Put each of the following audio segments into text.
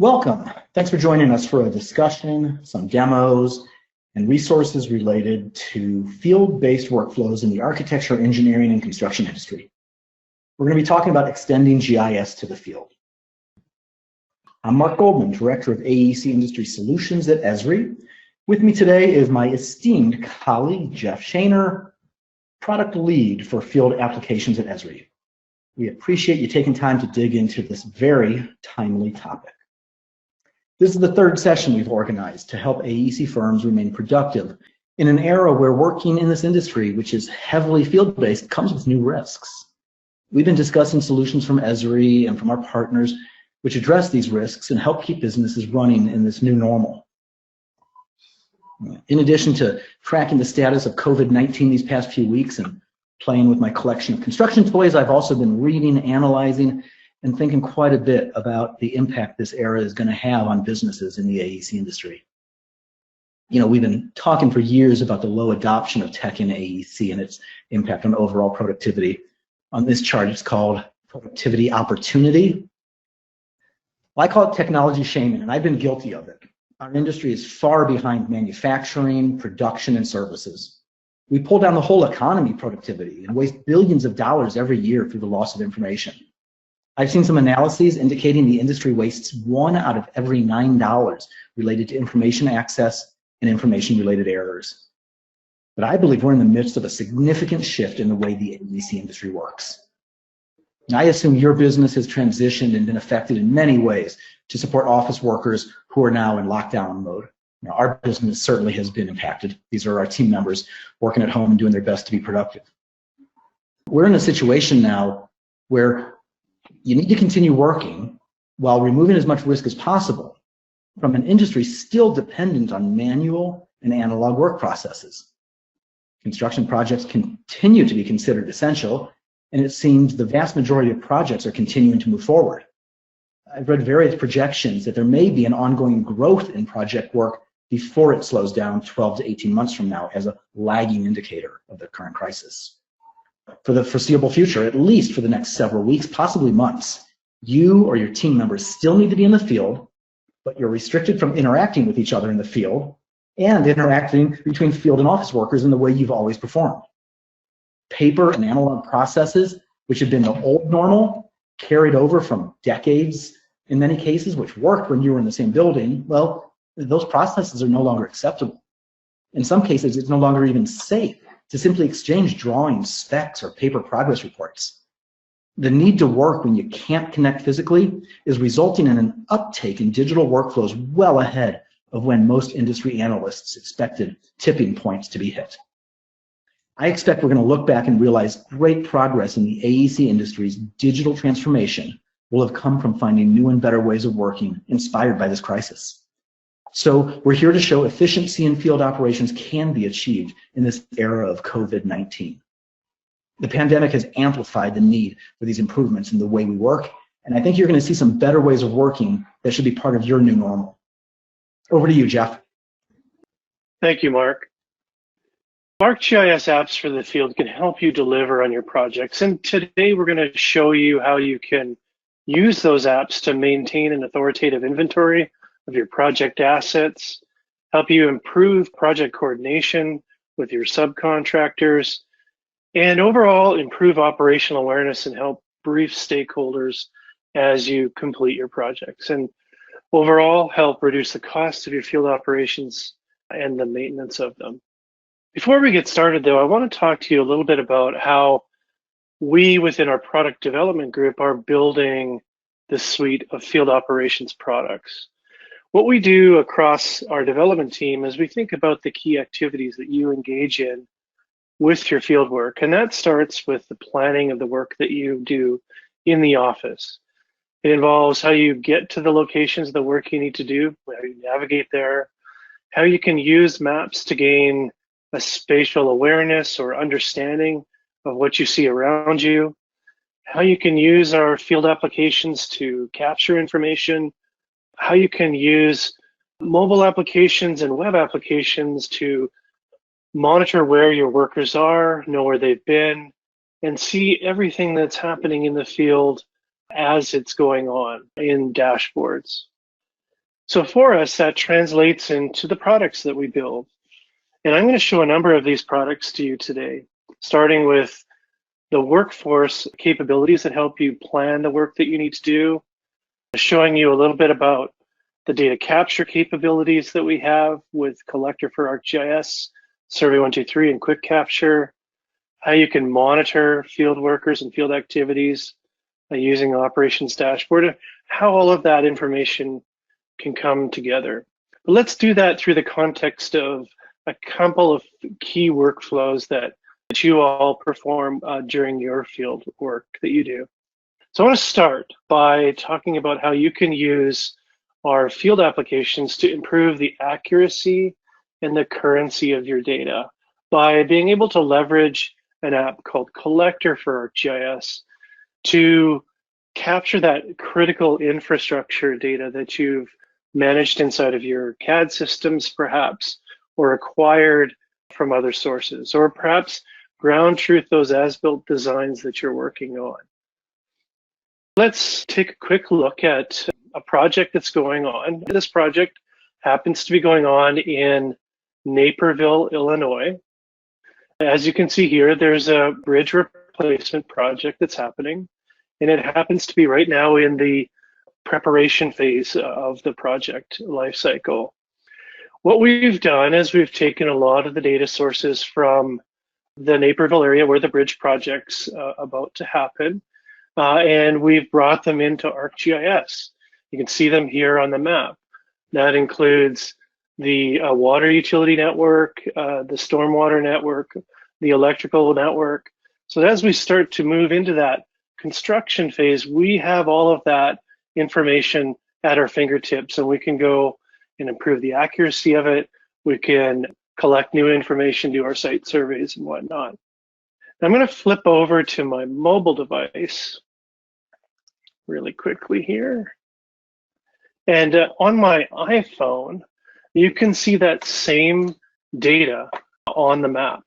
Welcome. Thanks for joining us for a discussion, some demos, and resources related to field-based workflows in the architecture, engineering, and construction industry. We're going to be talking about extending GIS to the field. I'm Mark Goldman, Director of AEC Industry Solutions at Esri. With me today is my esteemed colleague, Jeff Shaner, Product Lead for Field Applications at Esri. We appreciate you taking time to dig into this very timely topic. This is the third session we've organized to help AEC firms remain productive in an era where working in this industry, which is heavily field-based, comes with new risks. We've been discussing solutions from Esri and from our partners which address these risks and help keep businesses running in this new normal. In addition to tracking the status of COVID-19 these past few weeks and playing with my collection of construction toys, I've also been reading, analyzing, and thinking quite a bit about the impact this era is going to have on businesses in the AEC industry. You know, we've been talking for years about the low adoption of tech in AEC and its impact on overall productivity. On this chart, it's called productivity opportunity. Well, I call it technology shaming, and I've been guilty of it. Our industry is far behind manufacturing, production, and services. We pull down the whole economy productivity and waste billions of dollars every year through the loss of information. I've seen some analyses indicating the industry wastes 1 out of every $9 related to information access and information-related errors. But I believe we're in the midst of a significant shift in the way the AEC industry works. And I assume your business has transitioned and been affected in many ways to support office workers who are now in lockdown mode. Now, our business certainly has been impacted. These are our team members working at home and doing their best to be productive. We're in a situation now where you need to continue working while removing as much risk as possible from an industry still dependent on manual and analog work processes. Construction projects continue to be considered essential, and it seems the vast majority of projects are continuing to move forward. I've read various projections that there may be an ongoing growth in project work before it slows down 12 to 18 months from now as a lagging indicator of the current crisis. For the foreseeable future, at least for the next several weeks, possibly months, you or your team members still need to be in the field, but you're restricted from interacting with each other in the field and interacting between field and office workers in the way you've always performed. Paper and analog processes, which have been the old normal, carried over from decades in many cases, which worked when you were in the same building, well, those processes are no longer acceptable. In some cases, it's no longer even safe to simply exchange drawings, specs, or paper progress reports. The need to work when you can't connect physically is resulting in an uptake in digital workflows well ahead of when most industry analysts expected tipping points to be hit. I expect we're going to look back and realize great progress in the AEC industry's digital transformation will have come from finding new and better ways of working inspired by this crisis. So we're here to show efficiency in field operations can be achieved in this era of COVID-19. The pandemic has amplified the need for these improvements in the way we work, and I think you're going to see some better ways of working that should be part of your new normal. Over to you, Jeff. Thank you, Mark. ArcGIS apps for the field can help you deliver on your projects, and today we're going to show you how you can use those apps to maintain an authoritative inventory of your project assets, help you improve project coordination with your subcontractors, and overall improve operational awareness and help brief stakeholders as you complete your projects, and overall help reduce the cost of your field operations and the maintenance of them. Before we get started though, I want to talk to you a little bit about how we within our product development group are building this suite of field operations products. What we do across our development team is we think about the key activities that you engage in with your field work, and that starts with the planning of the work that you do in the office. It involves how you get to the locations of the work you need to do, how you navigate there, how you can use maps to gain a spatial awareness or understanding of what you see around you, how you can use our field applications to capture information, how you can use mobile applications and web applications to monitor where your workers are, know where they've been, and see everything that's happening in the field as it's going on in dashboards. So for us, that translates into the products that we build. And I'm going to show a number of these products to you today, starting with the workforce capabilities that help you plan the work that you need to do, showing you a little bit about the data capture capabilities that we have with Collector for ArcGIS, Survey 123, and Quick Capture, how you can monitor field workers and field activities using Operations Dashboard, how all of that information can come together. But let's do that through the context of a couple of key workflows that you all perform during your field work that you do. So I want to start by talking about how you can use our field applications to improve the accuracy and the currency of your data by being able to leverage an app called Collector for ArcGIS to capture that critical infrastructure data that you've managed inside of your CAD systems, perhaps, or acquired from other sources, or perhaps ground truth those as-built designs that you're working on. Let's take a quick look at a project that's going on. This project happens to be going on in Naperville, Illinois. As you can see here, there's a bridge replacement project that's happening, and it happens to be right now in the preparation phase of the project lifecycle. What we've done is we've taken a lot of the data sources from the Naperville area where the bridge project's about to happen, and we've brought them into ArcGIS. You can see them here on the map. That includes the water utility network, the stormwater network, the electrical network. So as we start to move into that construction phase, we have all of that information at our fingertips, and we can go and improve the accuracy of it. We can collect new information, do our site surveys and whatnot. I'm going to flip over to my mobile device really quickly here. And on my iPhone, you can see that same data on the map.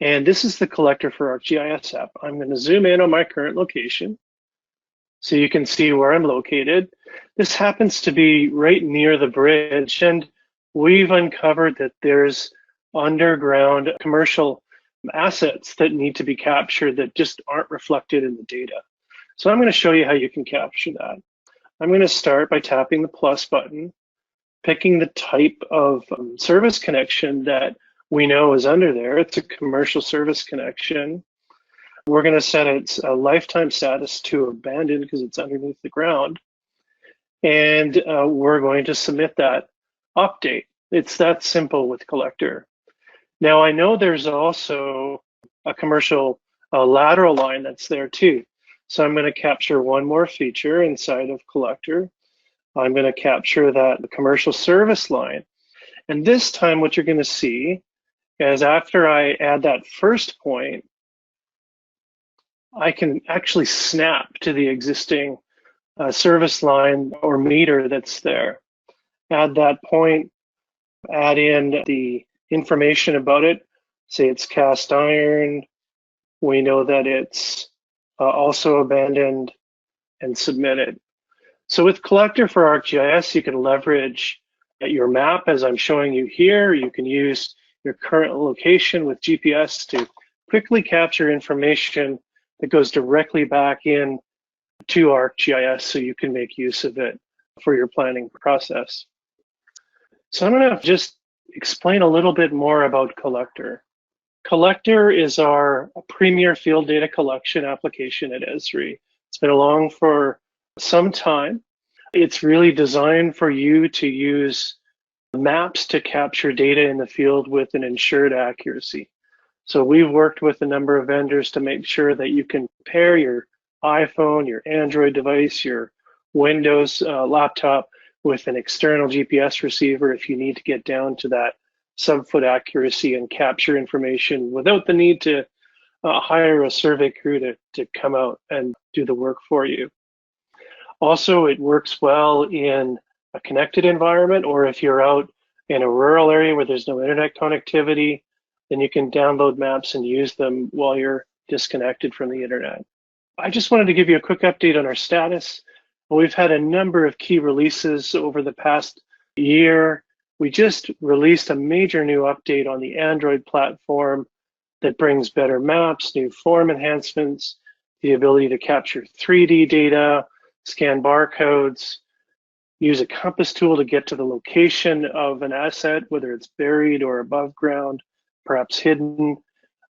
And this is the Collector for ArcGIS app. I'm going to zoom in on my current location so you can see where I'm located. This happens to be right near the bridge, and we've uncovered that there's underground commercial assets that need to be captured that just aren't reflected in the data. So I'm going to show you how you can capture that. I'm going to start by tapping the plus button, picking the type of service connection that we know is under there. It's a commercial service connection. We're going to set its lifetime status to abandoned because it's underneath the ground. And we're going to submit that update. It's that simple with Collector. Now I know there's also a commercial lateral line that's there too. So I'm going to capture one more feature inside of Collector. I'm going to capture that commercial service line. And this time what you're going to see is after I add that first point, I can actually snap to the existing service line or meter that's there. Add that point, add in the information about it. Say it's cast iron. We know that it's also abandoned, and submit it. So with Collector for ArcGIS, you can leverage your map as I'm showing you here. You can use your current location with GPS to quickly capture information that goes directly back in to ArcGIS so you can make use of it for your planning process. So I'm going to just explain a little bit more about Collector. Collector is our premier field data collection application at Esri. It's been along for some time. It's really designed for you to use maps to capture data in the field with an ensured accuracy. So we've worked with a number of vendors to make sure that you can pair your iPhone, your Android device, your Windows laptop with an external GPS receiver if you need to get down to that sub-foot accuracy and capture information without the need to hire a survey crew to come out and do the work for you. Also, it works well in a connected environment, or if you're out in a rural area where there's no internet connectivity, then you can download maps and use them while you're disconnected from the internet. I just wanted to give you a quick update on our status. Well, we've had a number of key releases over the past year. We just released a major new update on the Android platform that brings better maps, new form enhancements, the ability to capture 3D data, scan barcodes, use a compass tool to get to the location of an asset, whether it's buried or above ground, perhaps hidden.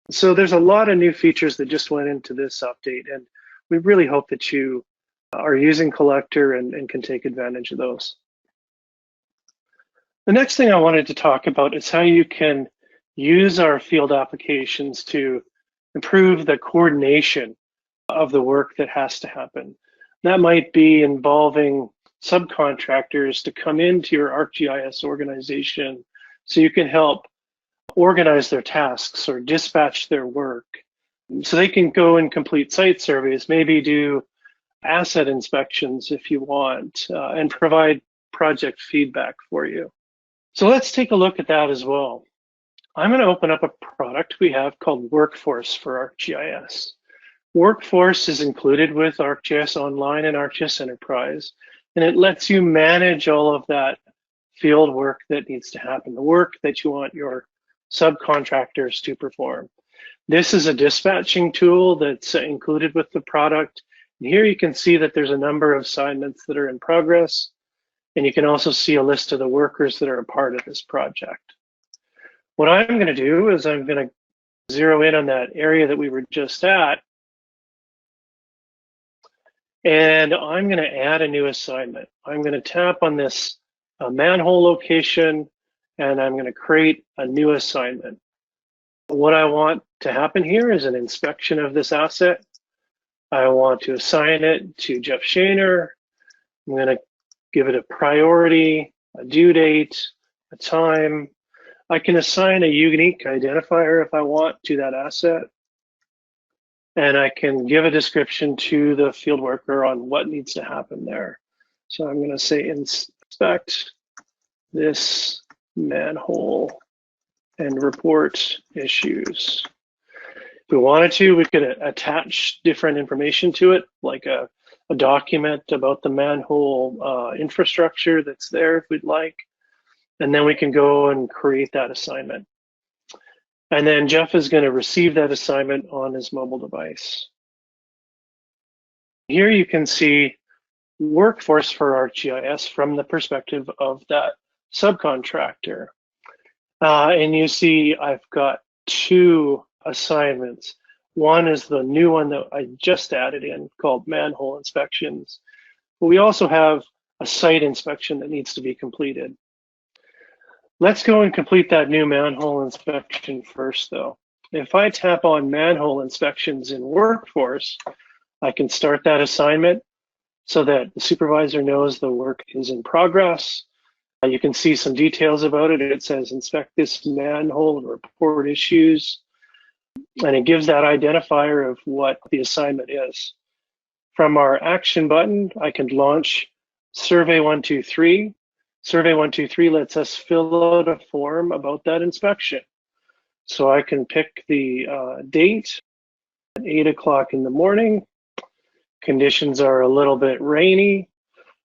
So there's a lot of new features that just went into this update, and we really hope that you are using Collector and can take advantage of those. The next thing I wanted to talk about is how you can use our field applications to improve the coordination of the work that has to happen. That might be involving subcontractors to come into your ArcGIS organization so you can help organize their tasks or dispatch their work. So they can go and complete site surveys, maybe do asset inspections if you want, and provide project feedback for you. So let's take a look at that as well. I'm going to open up a product we have called Workforce for ArcGIS. Workforce is included with ArcGIS Online and ArcGIS Enterprise, and it lets you manage all of that field work that needs to happen, the work that you want your subcontractors to perform. This is a dispatching tool that's included with the product. And here you can see that there's a number of assignments that are in progress, and you can also see a list of the workers that are a part of this project. What I'm going to do is I'm going to zero in on that area that we were just at, and I'm going to add a new assignment. I'm going to tap on this manhole location, and I'm going to create a new assignment. What I want to happen here is an inspection of this asset. I want to assign it to Jeff Shaner. I'm going to give it a priority, a due date, a time. I can assign a unique identifier if I want to that asset. And I can give a description to the field worker on what needs to happen there. So I'm going to say inspect this manhole and report issues. If we wanted to, we could attach different information to it, like a document about the manhole infrastructure that's there if we'd like. And then we can go and create that assignment. And then Jeff is going to receive that assignment on his mobile device. Here you can see Workforce for ArcGIS from the perspective of that subcontractor. And you see I've got two assignments. One is the new one that I just added in called manhole inspections. But we also have a site inspection that needs to be completed. Let's go and complete that new manhole inspection first though. If I tap on manhole inspections in Workforce, I can start that assignment so that the supervisor knows the work is in progress. You can see some details about it. It says inspect this manhole and report issues. And it gives that identifier of what the assignment is. From our action button, I can launch Survey 123. Survey 123 lets us fill out a form about that inspection. So I can pick the date at 8 o'clock in the morning. Conditions are a little bit rainy.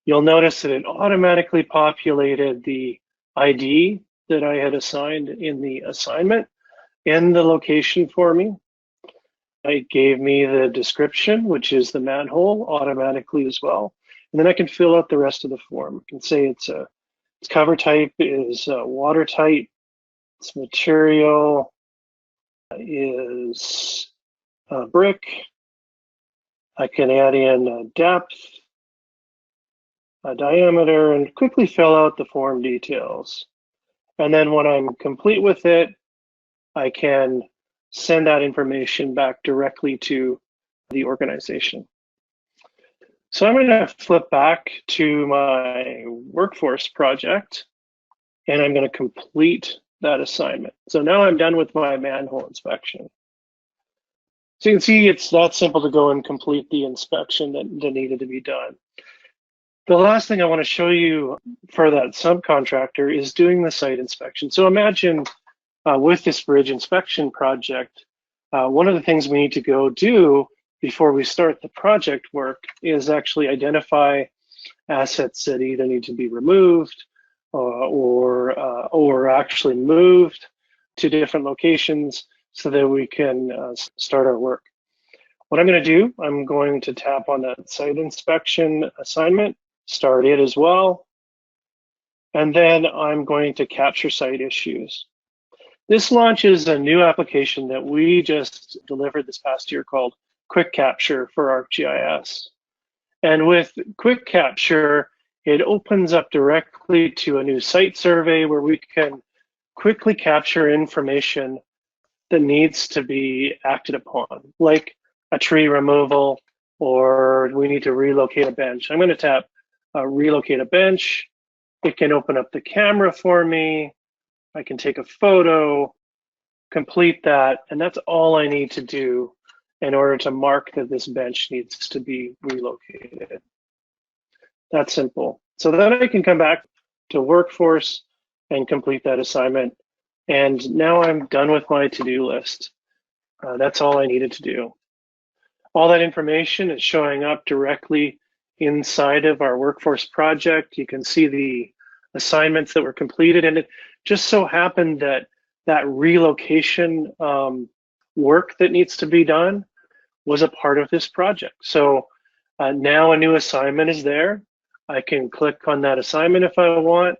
You'll notice that it automatically populated the ID that I had assigned in the assignment in the location for me. It gave me the description, which is the manhole, automatically as well. And then I can fill out the rest of the form. I can say its cover type is watertight, its material is brick. I can add in a depth, a diameter, and quickly fill out the form details. And then when I'm complete with it, I can send that information back directly to the organization. So I'm going to flip back to my Workforce project, and I'm going to complete that assignment. So now I'm done with my manhole inspection. So you can see it's that simple to go and complete the inspection that needed to be done. The last thing I want to show you for that subcontractor is doing the site inspection. So imagine with this bridge inspection project, one of the things we need to go do before we start the project work is actually identify assets that either need to be removed or actually moved to different locations so that we can start our work. What I'm going to do, I'm going to tap on that site inspection assignment, start it as well, and then I'm going to capture site issues. This launches a new application that we just delivered this past year called Quick Capture for ArcGIS. And with Quick Capture, it opens up directly to a new site survey where we can quickly capture information that needs to be acted upon, like a tree removal, or we need to relocate a bench. I'm going to tap relocate a bench. It can open up the camera for me. I can take a photo, complete that, and that's all I need to do in order to mark that this bench needs to be relocated. That's simple. So then I can come back to Workforce and complete that assignment. And now I'm done with my to-do list. That's all I needed to do. All that information is showing up directly inside of our Workforce project. You can see the assignments that were completed, and it just so happened that that relocation work that needs to be done was a part of this project. So now a new assignment is there. I can click on that assignment if I want,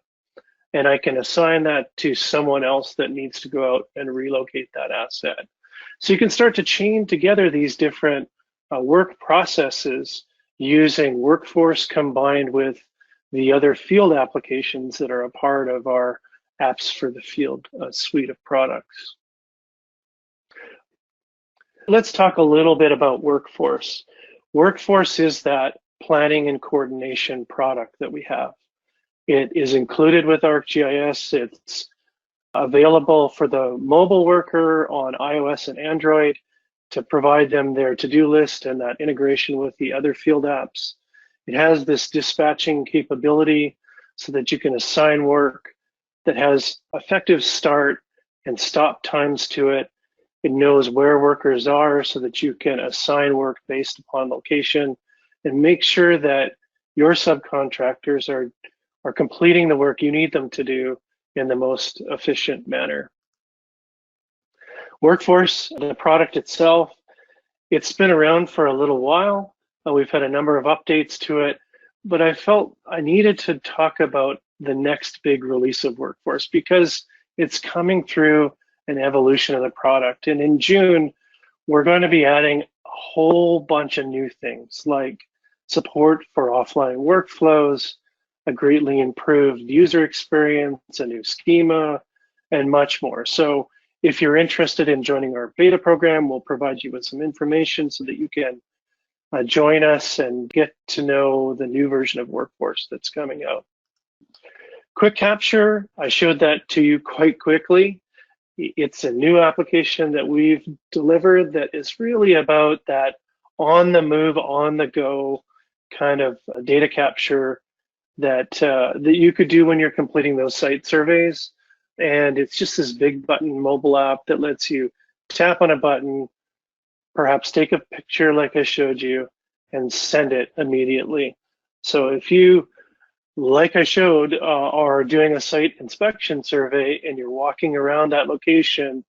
and I can assign that to someone else that needs to go out and relocate that asset. So you can start to chain together these different work processes using Workforce combined with the other field applications that are a part of our Apps for the Field suite of products. Let's talk a little bit about Workforce. Workforce is that planning and coordination product that we have. It is included with ArcGIS. It's available for the mobile worker on iOS and Android to provide them their to-do list and that integration with the other field apps. It has this dispatching capability so that you can assign work that has effective start and stop times to it. It knows where workers are so that you can assign work based upon location and make sure that your subcontractors are completing the work you need them to do in the most efficient manner. Workforce, the product itself, it's been around for a little while. We've had a number of updates to it, but I felt I needed to talk about the next big release of Workforce because it's coming through an evolution of the product. And in June, we're going to be adding a whole bunch of new things like support for offline workflows, a greatly improved user experience, a new schema, and much more. So if you're interested in joining our beta program, we'll provide you with some information so that you can join us and get to know the new version of Workforce that's coming out. Quick Capture, I showed that to you quite quickly. It's a new application that we've delivered that is really about that on the move, on the go kind of data capture that you could do when you're completing those site surveys. And it's just this big button mobile app that lets you tap on a button, perhaps take a picture like I showed you, and send it immediately. So if you, like I showed, are doing a site inspection survey and you're walking around that location,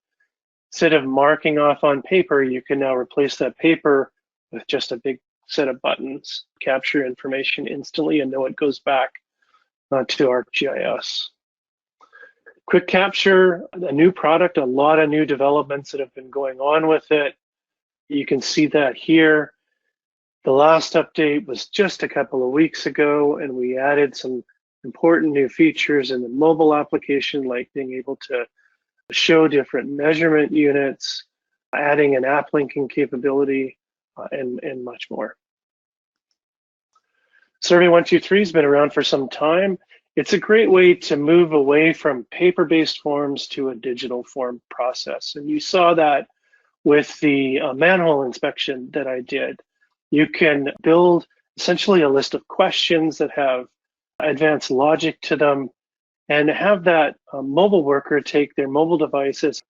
instead of marking off on paper, you can now replace that paper with just a big set of buttons, capture information instantly and know it goes back to ArcGIS. Quick Capture, a new product, a lot of new developments that have been going on with it. You can see that here. The last update was just a couple of weeks ago, and we added some important new features in the mobile application, like being able to show different measurement units, adding an app linking capability, and much more. Survey 123 has been around for some time. It's a great way to move away from paper-based forms to a digital form process. And you saw that with the manhole inspection that I did. You can build essentially a list of questions that have advanced logic to them and have that mobile worker take their mobile devices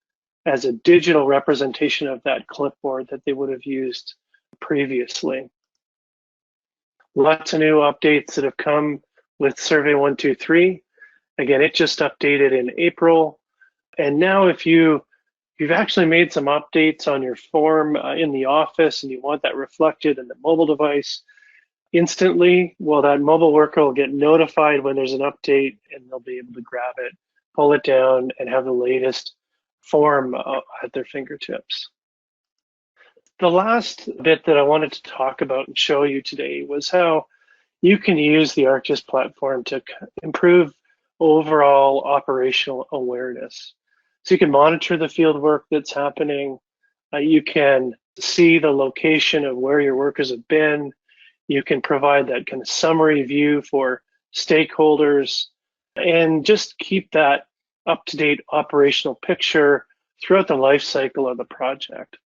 as a digital representation of that clipboard that they would have used previously. Lots of new updates that have come with Survey 123. Again, it just updated in April. And now if you've actually made some updates on your form in the office and you want that reflected in the mobile device instantly, well, that mobile worker will get notified when there's an update and they'll be able to grab it, pull it down, and have the latest form at their fingertips. The last bit that I wanted to talk about and show you today was how you can use the ArcGIS platform to improve overall operational awareness. So you can monitor the field work that's happening. You can see the location of where your workers have been. You can provide that kind of summary view for stakeholders and just keep that up-to-date operational picture throughout the life cycle of the project.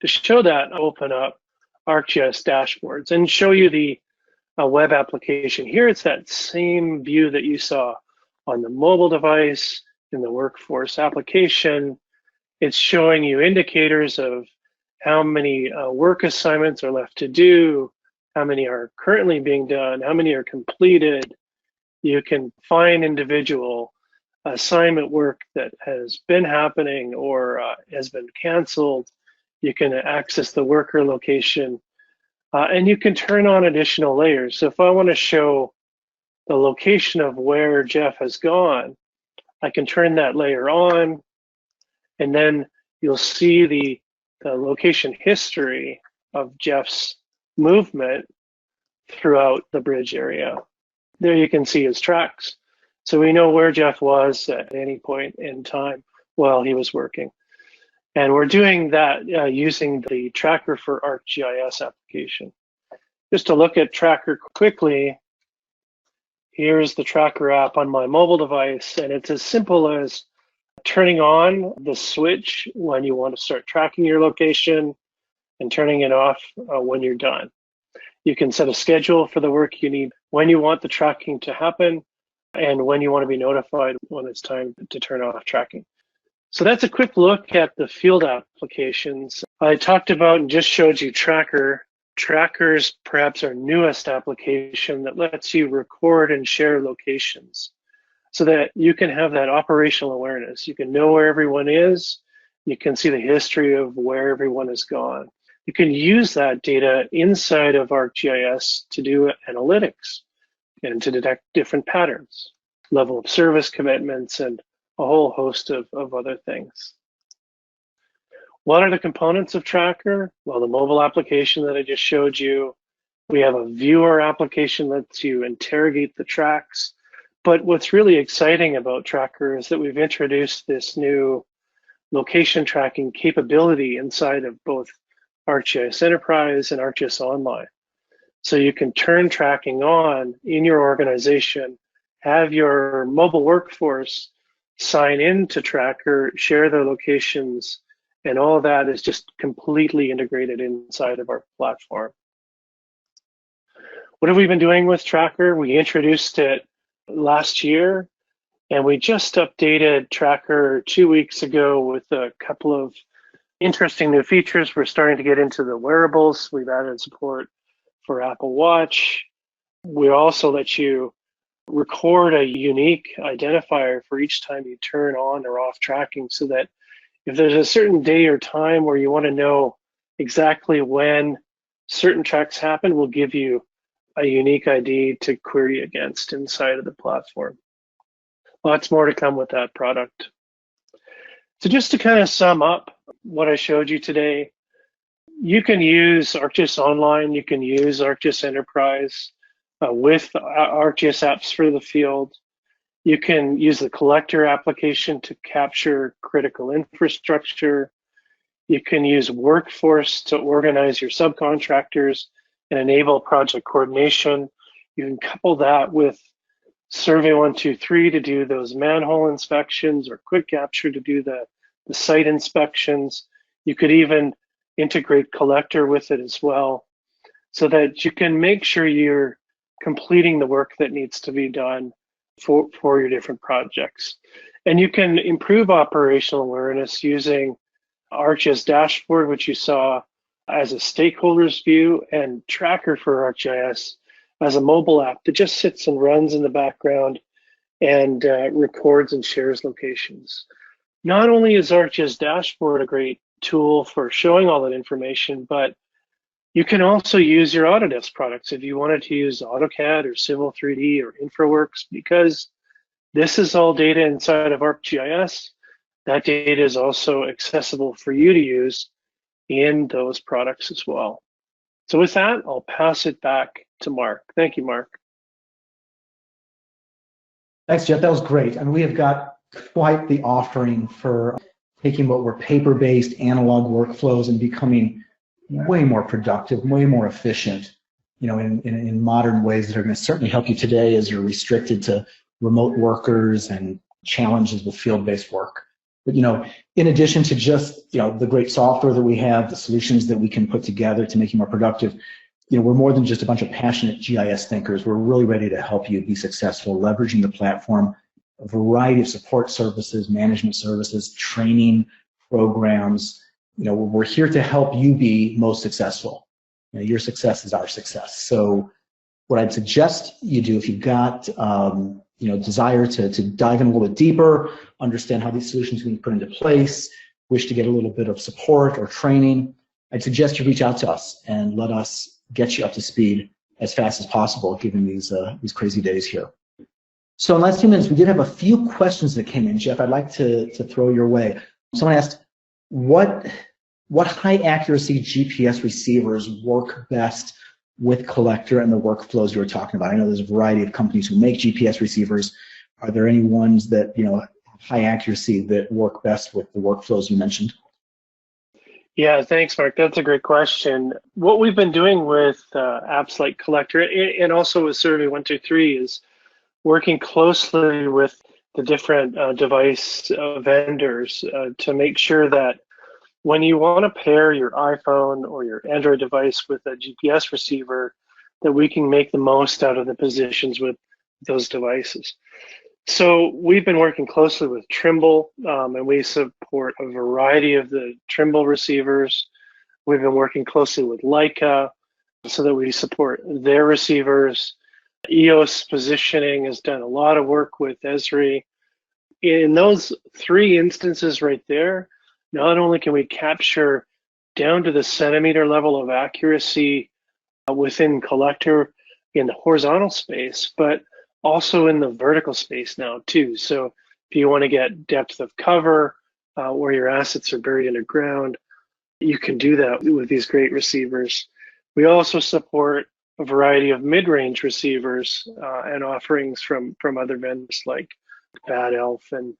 To show that, I'll open up ArcGIS dashboards and show you the web application. Here it's that same view that you saw on the mobile device in the workforce application. It's showing you indicators of how many work assignments are left to do, how many are currently being done, how many are completed. You can find individual assignment work that has been happening or has been canceled. You can access the worker location, and you can turn on additional layers. So if I want to show the location of where Jeff has gone, I can turn that layer on, and then you'll see the location history of Jeff's movement throughout the bridge area. There you can see his tracks. So we know where Jeff was at any point in time while he was working. And we're doing that using the Tracker for ArcGIS application. Just to look at Tracker quickly, here's the Tracker app on my mobile device, and it's as simple as turning on the switch when you want to start tracking your location and turning it off when you're done. You can set a schedule for the work you need, when you want the tracking to happen, and when you want to be notified when it's time to turn off tracking. So that's a quick look at the field applications. I talked about and just showed you Tracker. Tracker's perhaps our newest application that lets you record and share locations so that you can have that operational awareness. You can know where everyone is. You can see the history of where everyone has gone. You can use that data inside of ArcGIS to do analytics and to detect different patterns, level of service commitments, and a whole host of other things. What are the components of Tracker? Well, the mobile application that I just showed you. We have a viewer application that lets you interrogate the tracks. But what's really exciting about Tracker is that we've introduced this new location tracking capability inside of both ArcGIS Enterprise and ArcGIS Online. So you can turn tracking on in your organization, have your mobile workforce sign in to Tracker, share their locations, and all of that is just completely integrated inside of our platform. What have we been doing with Tracker? We introduced it last year, and we just updated Tracker 2 weeks ago with a couple of interesting new features. We're starting to get into the wearables. We've added support for Apple Watch. We also let you record a unique identifier for each time you turn on or off tracking, so that if there's a certain day or time where you want to know exactly when certain tracks happen, we'll give you a unique ID to query against inside of the platform. Lots more to come with that product. So just to kind of sum up what I showed you today, you can use ArcGIS Online, you can use ArcGIS Enterprise with ArcGIS apps for the field. You can use the collector application to capture critical infrastructure. You can use Workforce to organize your subcontractors and enable project coordination. You can couple that with Survey 123 to do those manhole inspections, or Quick Capture to do the site inspections. You could even integrate collector with it as well, so that you can make sure you're completing the work that needs to be done for your different projects. And you can improve operational awareness using ArcGIS dashboard, which you saw as a stakeholder's view and tracker for ArcGIS as a mobile app that just sits and runs in the background and records and shares locations. Not only is ArcGIS Dashboard a great tool for showing all that information, but you can also use your Autodesk products if you wanted to use AutoCAD or Civil 3D or InfraWorks, because this is all data inside of ArcGIS. That data is also accessible for you to use in those products as well. So with that, I'll pass it back to Mark. Thank you, Mark. Thanks, Jeff. That was great. I mean, we have got quite the offering for taking what were paper-based analog workflows and becoming way more productive, way more efficient, in modern ways that are going to certainly help you today as you're restricted to remote workers and challenges with field-based work. But, in addition to just, the great software that we have, the solutions that we can put together to make you more productive, we're more than just a bunch of passionate GIS thinkers. We're really ready to help you be successful, leveraging the platform, a variety of support services, management services, training programs. We're here to help you be most successful. Your success is our success. So what I'd suggest you do, if you've got desire to dive in a little bit deeper, understand how these solutions can be put into place, wish to get a little bit of support or training, I'd suggest you reach out to us and let us get you up to speed as fast as possible, given these crazy days here. So in the last few minutes, we did have a few questions that came in. Jeff, I'd like to throw your way. Someone asked, what high accuracy GPS receivers work best with Collector and the workflows you were talking about? I know there's a variety of companies who make GPS receivers. Are there any ones that, high accuracy that work best with the workflows you mentioned? Yeah, thanks, Mark. That's a great question. What we've been doing with apps like Collector and also with Survey 123 is working closely with the different device vendors to make sure that when you want to pair your iPhone or your Android device with a GPS receiver, that we can make the most out of the positions with those devices. So we've been working closely with Trimble, and we support a variety of the Trimble receivers. We've been working closely with Leica so that we support their receivers. EOS Positioning has done a lot of work with Esri. In those three instances right there, not only can we capture down to the centimeter level of accuracy within Collector in the horizontal space, but also in the vertical space now too. So if you want to get depth of cover where your assets are buried underground, you can do that with these great receivers. We also support a variety of mid-range receivers and offerings from other vendors like Bad Elf and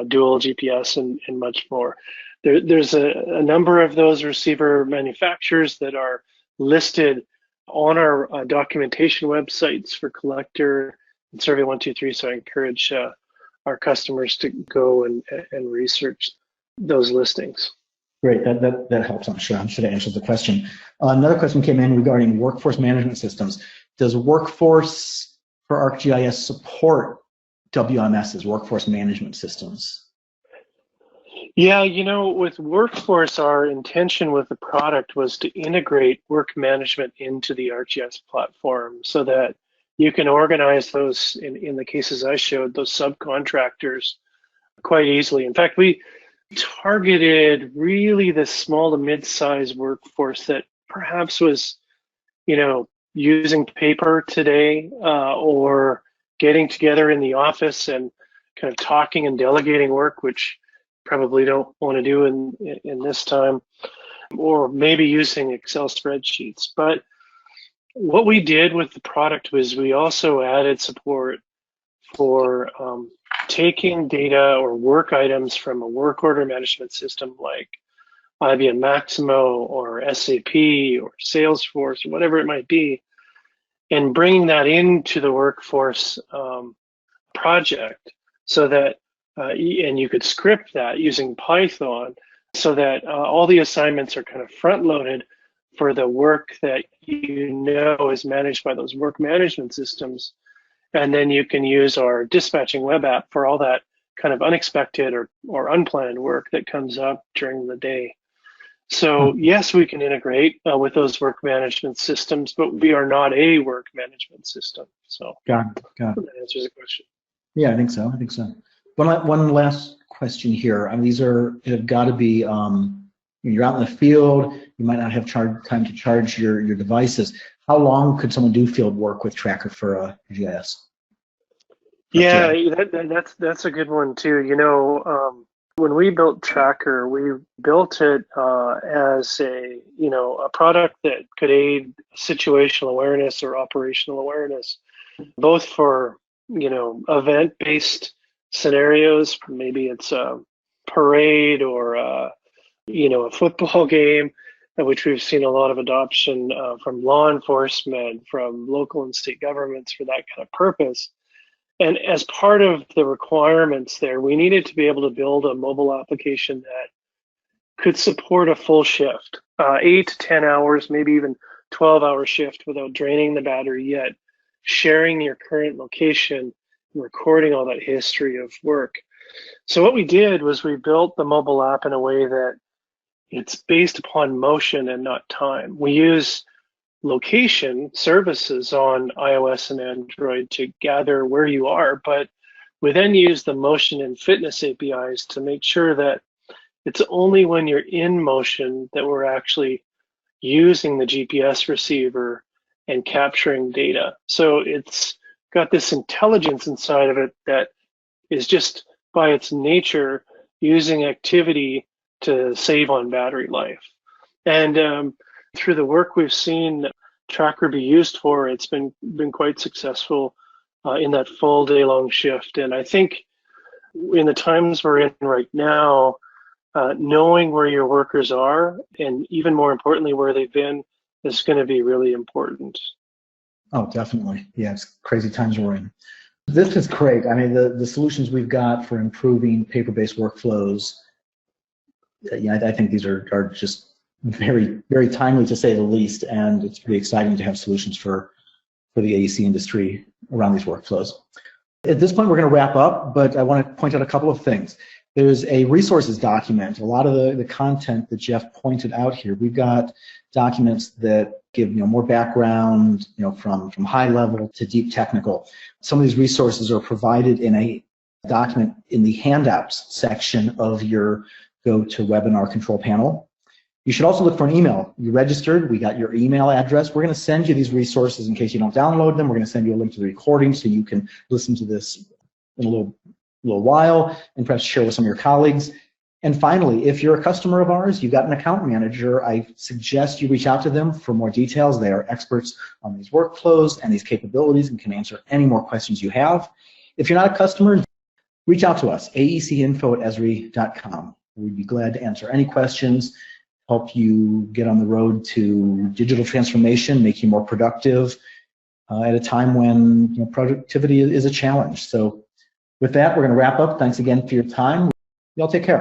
Dual GPS and much more. There's a number of those receiver manufacturers that are listed on our documentation websites for Collector and Survey 123, so I encourage our customers to go and research those listings. Great, that helps, I'm sure. I'm sure that answers the question. Another question came in regarding workforce management systems. Does Workforce for ArcGIS support WMSs, workforce management systems? Yeah, with Workforce, our intention with the product was to integrate work management into the ArcGIS platform so that you can organize those, in the cases I showed, those subcontractors quite easily. In fact, we targeted really the small to mid-sized workforce that perhaps was, using paper today or getting together in the office and kind of talking and delegating work, which probably don't want to do in this time, or maybe using Excel spreadsheets. But what we did with the product was we also added support for taking data or work items from a work order management system like IBM Maximo or SAP or Salesforce or whatever it might be, and bringing that into the Workforce project so that, and you could script that using Python so that all the assignments are kind of front-loaded for the work that is managed by those work management systems. And then you can use our dispatching web app for all that kind of unexpected or unplanned work that comes up during the day. So yes, we can integrate with those work management systems, but we are not a work management system. So Got it. that answers the question. Yeah, I think so. I think so. One last question here. I mean, these have got to be, you're out in the field, you might not have time to charge your devices. How long could someone do field work with Tracker for GIS? Yeah, that's a good one too. You know, when we built Tracker, we built it as a product that could aid situational awareness or operational awareness, both for event-based scenarios. Maybe it's a parade or a football game, which we've seen a lot of adoption from law enforcement, from local and state governments for that kind of purpose. And as part of the requirements there, we needed to be able to build a mobile application that could support a full shift, 8 to 10 hours, maybe even 12-hour shift without draining the battery, yet sharing your current location and recording all that history of work. So what we did was we built the mobile app in a way that it's based upon motion and not time. We use location services on iOS and Android to gather where you are, but we then use the motion and fitness APIs to make sure that it's only when you're in motion that we're actually using the GPS receiver and capturing data. So it's got this intelligence inside of it that is just by its nature using activity to save on battery life. And through the work we've seen Tracker be used for, it's been quite successful in that full day-long shift. And I think in the times we're in right now, knowing where your workers are, and even more importantly, where they've been, is going to be really important. Oh, definitely. Yeah, it's crazy times we're in. This is great. I mean, the solutions we've got for improving paper-based workflows, I think these are just very, very timely to say the least, and it's pretty exciting to have solutions for the AEC industry around these workflows. At this point, we're going to wrap up, but I want to point out a couple of things. There's a resources document. A lot of the content that Jeff pointed out here, we've got documents that give more background, from high level to deep technical. Some of these resources are provided in a document in the handouts section of your GoToWebinar control panel. You should also look for an email. You registered, we got your email address. We're going to send you these resources in case you don't download them. We're going to send you a link to the recording so you can listen to this in a little while and perhaps share with some of your colleagues. And finally, if you're a customer of ours, you've got an account manager, I suggest you reach out to them for more details. They are experts on these workflows and these capabilities and can answer any more questions you have. If you're not a customer, reach out to us, aecinfo@esri.com. We'd be glad to answer any questions, help you get on the road to digital transformation, make you more productive at a time when productivity is a challenge. So with that, we're going to wrap up. Thanks again for your time. Y'all take care.